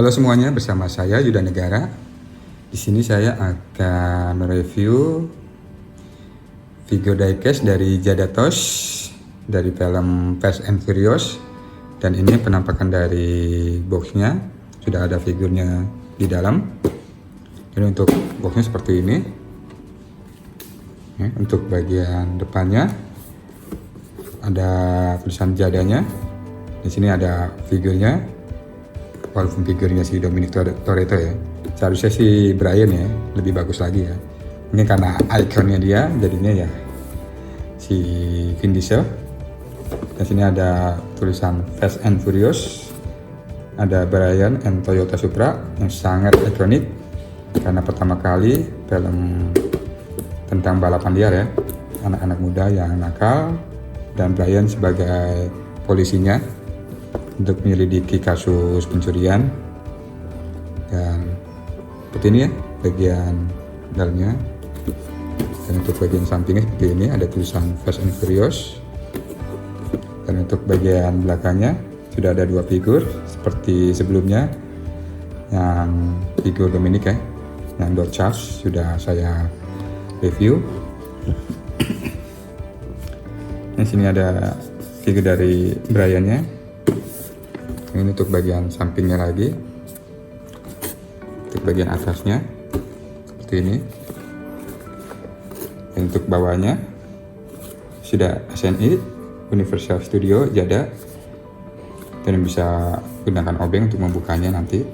Halo semuanya, bersama saya Yuda Negara. Di sini saya akan mereview figur diecast dari Jadatos dari film Fast and Furious. Dan ini penampakan dari boxnya, sudah ada figurnya di dalam. Dan untuk boxnya seperti ini. Untuk bagian depannya ada tulisan Jadanya. Di sini ada figurnya. Walaupun figurnya si Dominic Toretto ya, seharusnya si Brian ya lebih bagus lagi ya. Ini karena ikonnya dia, jadinya ya si Vin Diesel. Dan sini ada tulisan Fast and Furious, ada Brian and Toyota Supra yang sangat ikonik karena pertama kali film tentang balapan liar ya, anak-anak muda yang nakal dan Brian sebagai polisinya untuk menyelidiki kasus pencurian. Dan seperti ini ya bagian dalamnya. Dan untuk bagian sampingnya seperti ini, ada tulisan Fast and Furious. Dan untuk bagian belakangnya sudah ada dua figur seperti sebelumnya, yang figur Dominic ya, yang Door Charge sudah saya review. Di sini ada figur dari Brian-nya. Ini untuk bagian sampingnya lagi, untuk bagian atasnya seperti ini. Dan untuk bawahnya sudah SNI Universal Studio Jada, dan bisa gunakan obeng untuk membukanya nanti.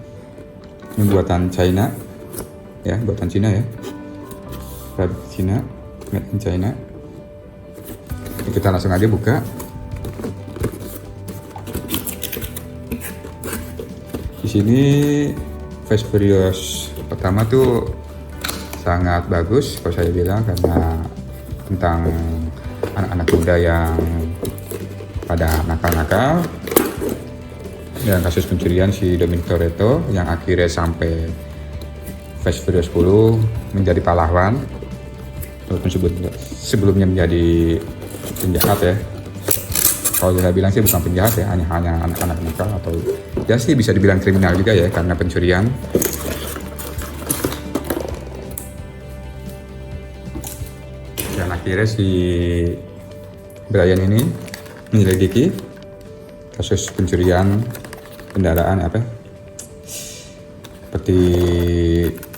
Ini buatan China ya, buatan Cina ya, produk Cina, made in China. Kita langsung aja buka. Di sini Fast Furious pertama tuh sangat bagus kalau saya bilang, karena tentang anak-anak muda yang pada nakal-nakal dan kasus pencurian si Dominic Toretto yang akhirnya sampai Fast Furious 10 menjadi pahlawan, walaupun sebelumnya menjadi penjahat ya. Kalau saya bilang sih bukan penjahat ya, hanya anak-anak nakal, atau ya sih bisa dibilang kriminal juga ya karena pencurian. Dan akhirnya si Brian ini menyelidiki kasus pencurian kendaraan seperti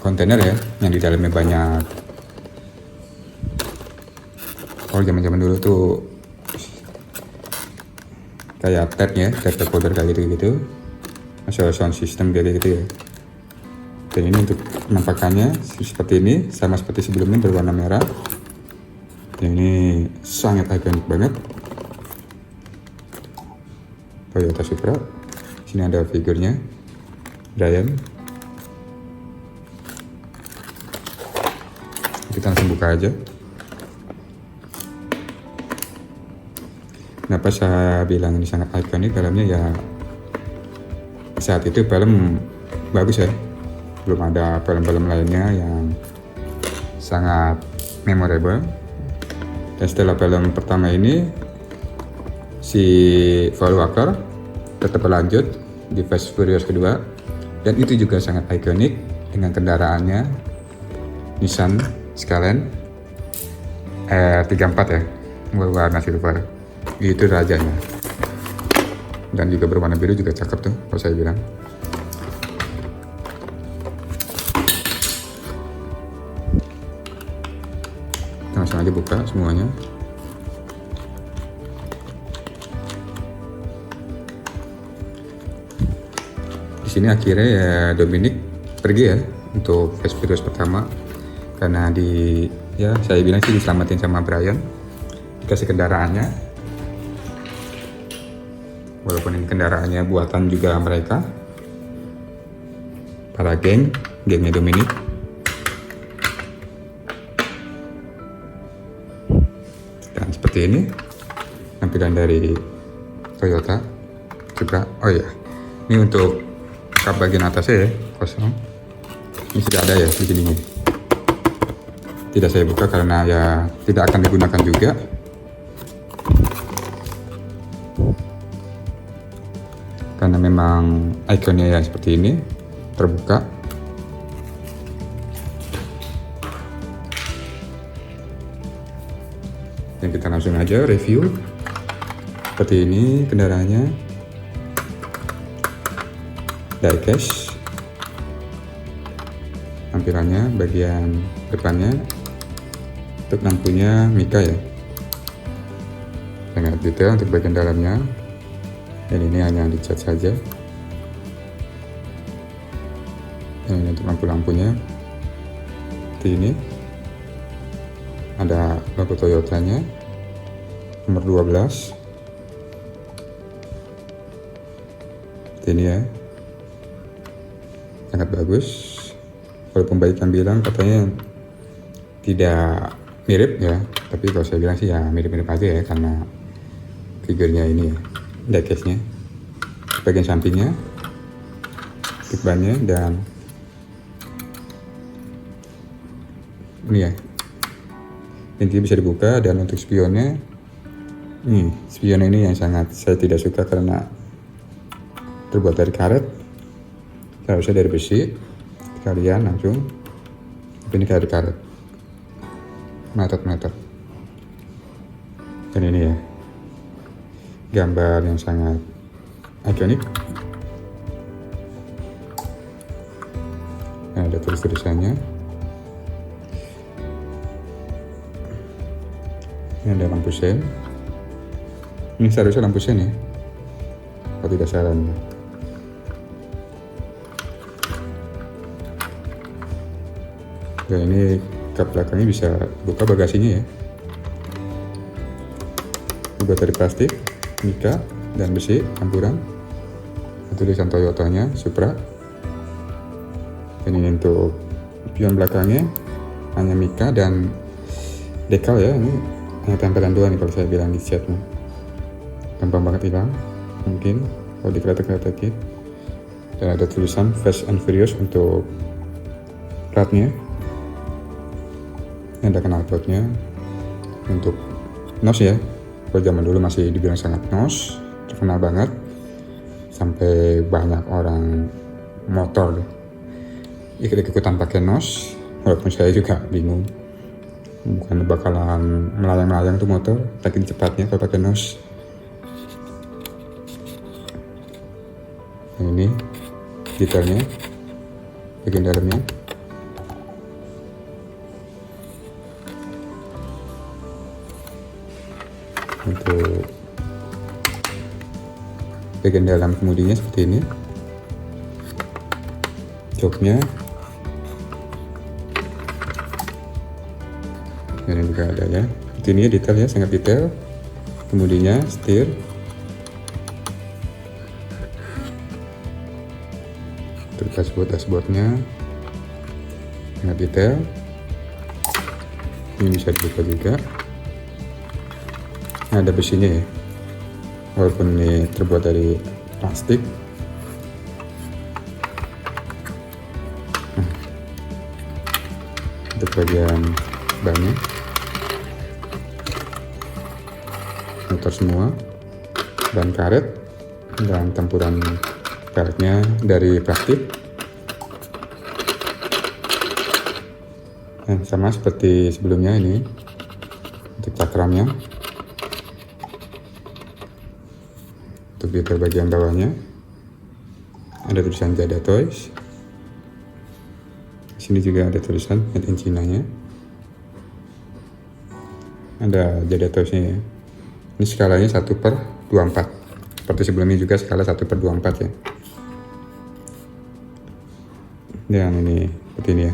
kontainer ya, yang di dalamnya banyak. Kalau zaman-zaman dulu tuh kayak tab recorder kayak gitu, masuk sound system kayak gitu ya. Dan ini untuk penampakannya seperti ini, sama seperti sebelumnya berwarna merah. Dan ini sangat ikonik banget, Toyota Supra. Sini ada figurnya Brian. Kita langsung buka aja. Kenapa saya bilang ini sangat ikonik filmnya ya, saat itu film bagus ya, belum ada film-film lainnya yang sangat memorable. Dan setelah film pertama ini, si Paul Walker tetap berlanjut di Fast Furious kedua, dan itu juga sangat ikonik dengan kendaraannya Nissan Skyline R34 ya, berwarna silver. Itu rajanya, dan juga berwarna biru juga cakep tuh kalau saya bilang. Langsung aja buka semuanya. Di sini akhirnya ya Dominic pergi ya untuk Fast Furious pertama, karena saya bilang sih diselamatin sama Brian, dikasih kendaraannya. Walaupun ini kendaraannya buatan juga mereka, para gengnya Dominic. Dan seperti ini tampilan dari Toyota Supra. Oh ya, ini untuk kap bagian atasnya ya, kosong. Ini sudah ada ya di sini. Tidak saya buka karena ya tidak akan digunakan juga. karena memang ikonnya ya seperti ini. terbuka. Dan kita langsung aja review. Seperti ini kendaraannya. Diecast. Tampilannya bagian depannya. Untuk lampunya Mica ya. Sangat detail untuk bagian dalamnya. Dan ini hanya dicat saja. Dan ini untuk lampu-lampunya. Seperti ini. Ada logo Toyotanya nomor 12. Seperti ini ya, sangat bagus. Walaupun banyak yang bilang katanya tidak mirip ya, tapi kalau saya bilang sih ya mirip-mirip aja ya, karena figurnya ini ya, diecast-nya, bagian sampingnya, stick ban-nya, dan ini ya, intinya bisa dibuka. Dan untuk spionnya, spion ini yang sangat saya tidak suka karena terbuat dari karet, harusnya dari besi sekalian langsung, tapi ini kayak karet, melotot. Dan ini ya, gambar yang sangat ikonik. Nah, ada tulisannya. Ini ada lampu sen. Ini seharusnya lampu sen ya, kalau tidak salah. Dan ini kap belakangnya bisa buka bagasinya ya. Dibuat dari plastik, Mica, dan besi campuran. Tulisan Toyotanya Supra. Dan ini untuk pion belakangnya hanya Mica dan dekal ya. Ini hanya tempelan doang nih kalau saya bilang di chatnya. Gampang banget hilang mungkin kalau di kereta-kereta kit. Dan ada tulisan Fast and Furious untuk platnya. Ini ada knalpotnya untuk NOS ya. Kalau zaman dulu masih dibilang sangat NOS, terkenal banget, sampai banyak orang motor ikut-ikutan pakai NOS. Walaupun saya juga bingung, bukan bakalan melayang-melayang tuh motor, saking cepatnya kalau pakai NOS. Dan ini detailnya, bagian dalamnya. Untuk bagian dalam kemudinya seperti ini, joknya, dan ini juga ada ya. Seperti ini detail ya, sangat detail. Kemudinya setir, untuk dashboardnya sangat detail. Ini bisa dibuka juga. Nah, ada besinya ya, walaupun ini terbuat dari plastik. Untuk bagian bannya, motor semua, ban karet, dan tempuran karetnya dari plastik. Dan sama seperti sebelumnya ini untuk cakramnya. Untuk detail bagian bawahnya ada tulisan Jada Toys. Di sini juga ada tulisan Made in China-nya. Ada Jada Toys-nya ya. Ini skalanya 1/24. Seperti sebelumnya juga skala 1/24 ya. Dan ini seperti ini ya.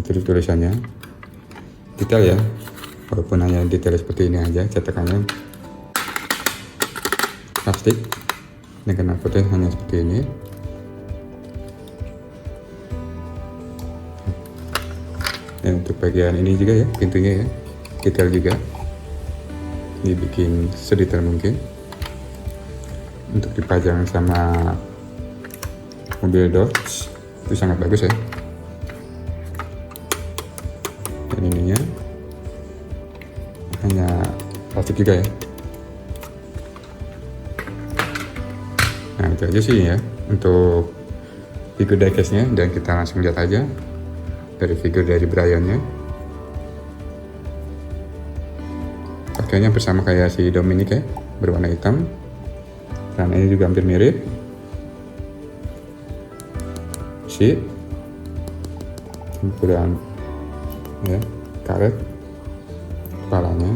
Itu tulisannya. Detail ya. Walaupun hanya detail seperti ini aja, cetakannya plastik, dengan knalpotnya hanya seperti ini. Dan untuk bagian ini juga ya, pintunya ya, detail juga, dibikin sedetail mungkin. Untuk dipajang sama mobil Dodge itu sangat bagus ya. Dan ininya hanya plastik juga ya. Nah, itu aja sih ya untuk figur diecast-nya, dan kita langsung lihat aja dari figur dari Brian-nya. Pakaiannya bersama kayak si Dominic ya, berwarna hitam. Celananya juga hampir mirip. Kemudian ya, karet kepalanya.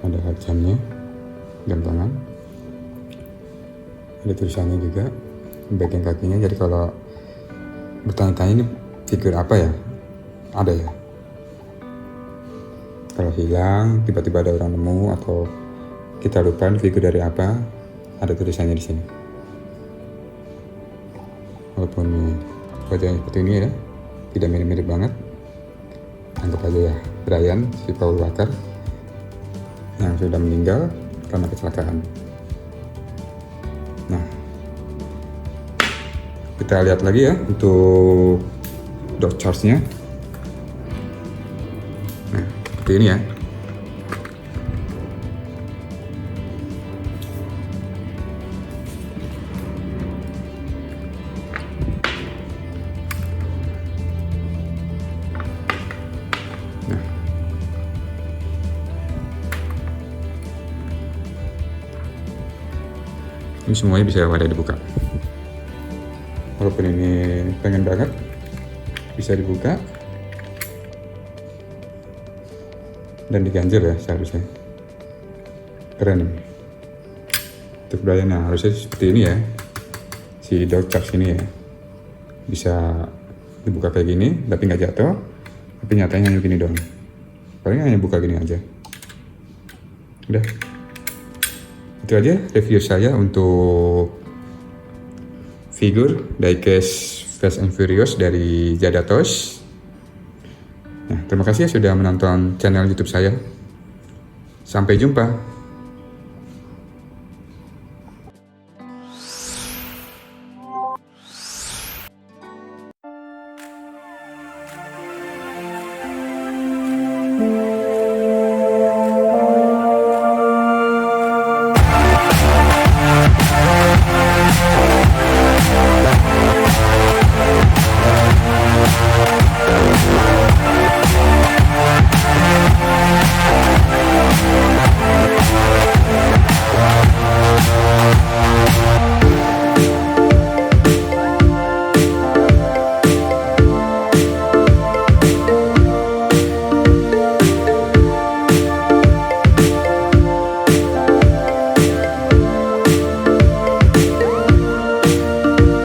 Ada jamnya, jam tangan. Ada tulisannya juga bagian kakinya. Jadi kalau bertanya-tanya ini figur apa ya, ada ya. Kalau hilang, tiba-tiba ada orang nemu atau kita lupa ini figur dari apa, ada tulisannya di sini. Walaupun wajahnya seperti ini ya, tidak mirip-mirip banget. Anggap aja ya, Brian, si Paul Walker yang sudah meninggal karena kecelakaan. Nah, kita lihat lagi ya untuk dot charge-nya. Nah, seperti ini ya. Nah, ini semuanya bisa pada dibuka. Walaupun ini pengen banget bisa dibuka dan diganjel ya seharusnya. Keren nih. Untuk Brian, nah harusnya seperti ini ya. Si dot charge ini ya. Bisa dibuka kayak gini tapi nggak jatuh. Tapi nyatanya hanya gini dong. Paling hanya buka gini aja. Udah. Itu aja review saya untuk figur diecast Fast and Furious dari Jadatos. Nah, terima kasih ya sudah menonton channel YouTube saya. Sampai jumpa.